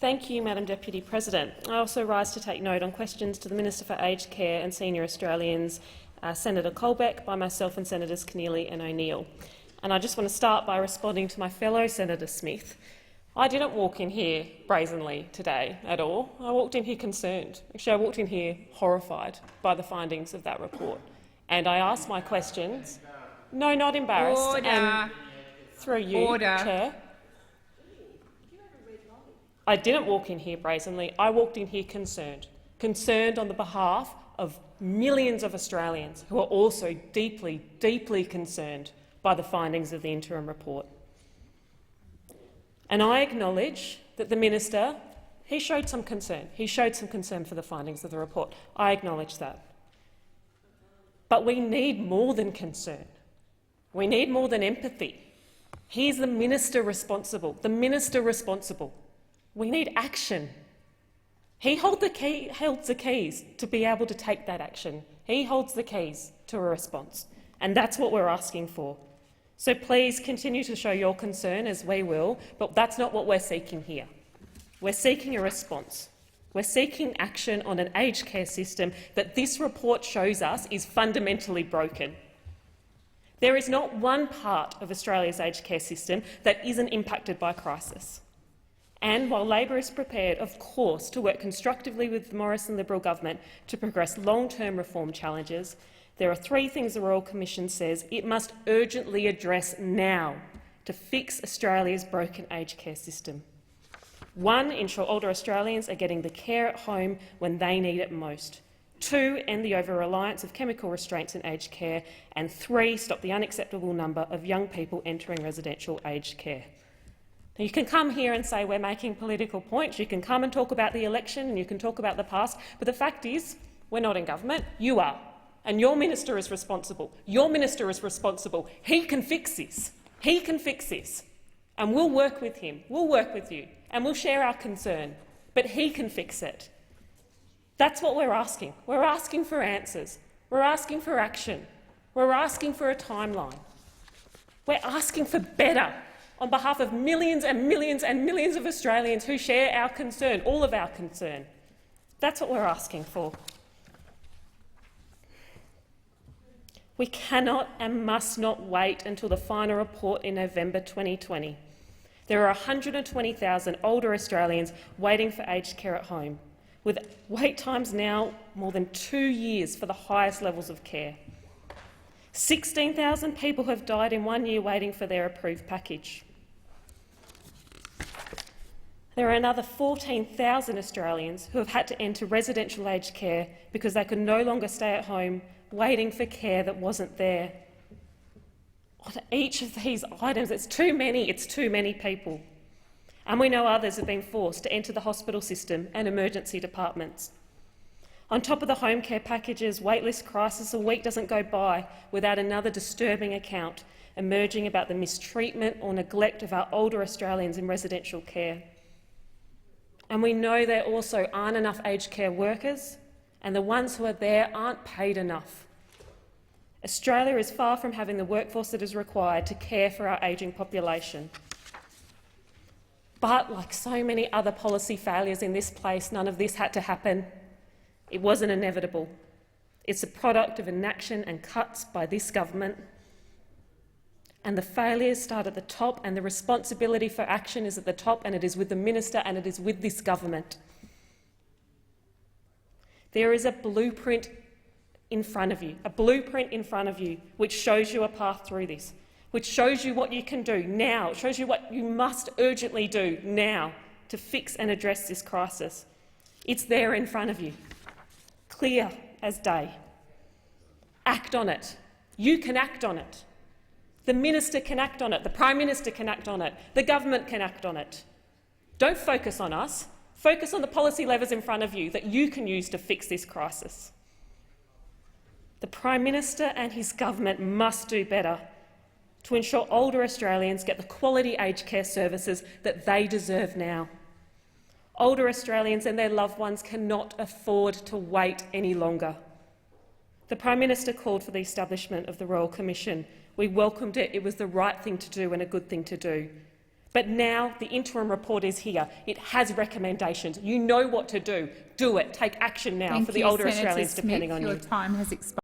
Thank you, Madam Deputy President. I also rise to take note on questions to the Minister for Aged Care and Senior Australians, Senator Colbeck, by myself and Senators Keneally and O'Neill. And I just want to start by responding to my fellow Senator Smith. I didn't walk in here brazenly today at all. I walked in here concerned. Actually, I walked in here horrified by the findings of that report. And I asked my questions. No, not embarrassed. Order. And through you, Order. Chair. I didn't walk in here brazenly. I walked in here concerned. Concerned on the behalf of millions of Australians who are also deeply, deeply concerned by the findings of the interim report. And I acknowledge that the minister, he showed some concern. He showed some concern for the findings of the report. I acknowledge that. But we need more than concern. We need more than empathy. He's the minister responsible. The minister responsible. We need action. He holds the keys to be able to take that action. He holds the keys to a response. And that's what we're asking for. So please continue to show your concern, as we will, but that's not what we're seeking here. We're seeking a response. We're seeking action on an aged care system that this report shows us is fundamentally broken. There is not one part of Australia's aged care system that isn't impacted by crisis. And while Labor is prepared, of course, to work constructively with the Morrison Liberal government to progress long-term reform challenges, there are three things the Royal Commission says it must urgently address now to fix Australia's broken aged care system. 1, ensure older Australians are getting the care at home when they need it most. 2, end the over-reliance of chemical restraints in aged care. And 3, stop the unacceptable number of young people entering residential aged care. Now, you can come here and say we're making political points. You can come and talk about the election and you can talk about the past. But the fact is, we're not in government. You are. And your minister is responsible. Your minister is responsible. He can fix this. He can fix this. And we'll work with him. We'll work with you. And we'll share our concern. But he can fix it. That's what we're asking. We're asking for answers. We're asking for action. We're asking for a timeline. We're asking for better on behalf of millions and millions and millions of Australians who share our concern, all of our concern. That's what we're asking for. We cannot and must not wait until the final report in November 2020. There are 120,000 older Australians waiting for aged care at home, with wait times now more than 2 years for the highest levels of care. 16,000 people have died in 1 year waiting for their approved package. There are another 14,000 Australians who have had to enter residential aged care because they could no longer stay at home waiting for care that wasn't there. On each of these items, it's too many people. And we know others have been forced to enter the hospital system and emergency departments. On top of the home care packages, waitlist crisis, a week doesn't go by without another disturbing account emerging about the mistreatment or neglect of our older Australians in residential care. And we know there also aren't enough aged care workers, and the ones who are there aren't paid enough. Australia is far from having the workforce that is required to care for our ageing population. But, like so many other policy failures in this place, none of this had to happen. It wasn't inevitable. It's a product of inaction and cuts by this government. And the failures start at the top, and the responsibility for action is at the top, and it is with the minister and it is with this government. There is a blueprint in front of you, which shows you a path through this, which shows you what you can do now, shows you what you must urgently do now to fix and address this crisis. It's there in front of you, clear as day. Act on it. You can act on it. The minister can act on it. The Prime Minister can act on it. The government can act on it. Don't focus on us. Focus on the policy levers in front of you that you can use to fix this crisis. The Prime Minister and his government must do better to ensure older Australians get the quality aged care services that they deserve now. Older Australians and their loved ones cannot afford to wait any longer. The Prime Minister called for the establishment of the Royal Commission. We welcomed it. It was the right thing to do and a good thing to do. But now the interim report is here. It has recommendations. You know what to do. Do it. Take action now for the older Australians depending on you. Your time has expired.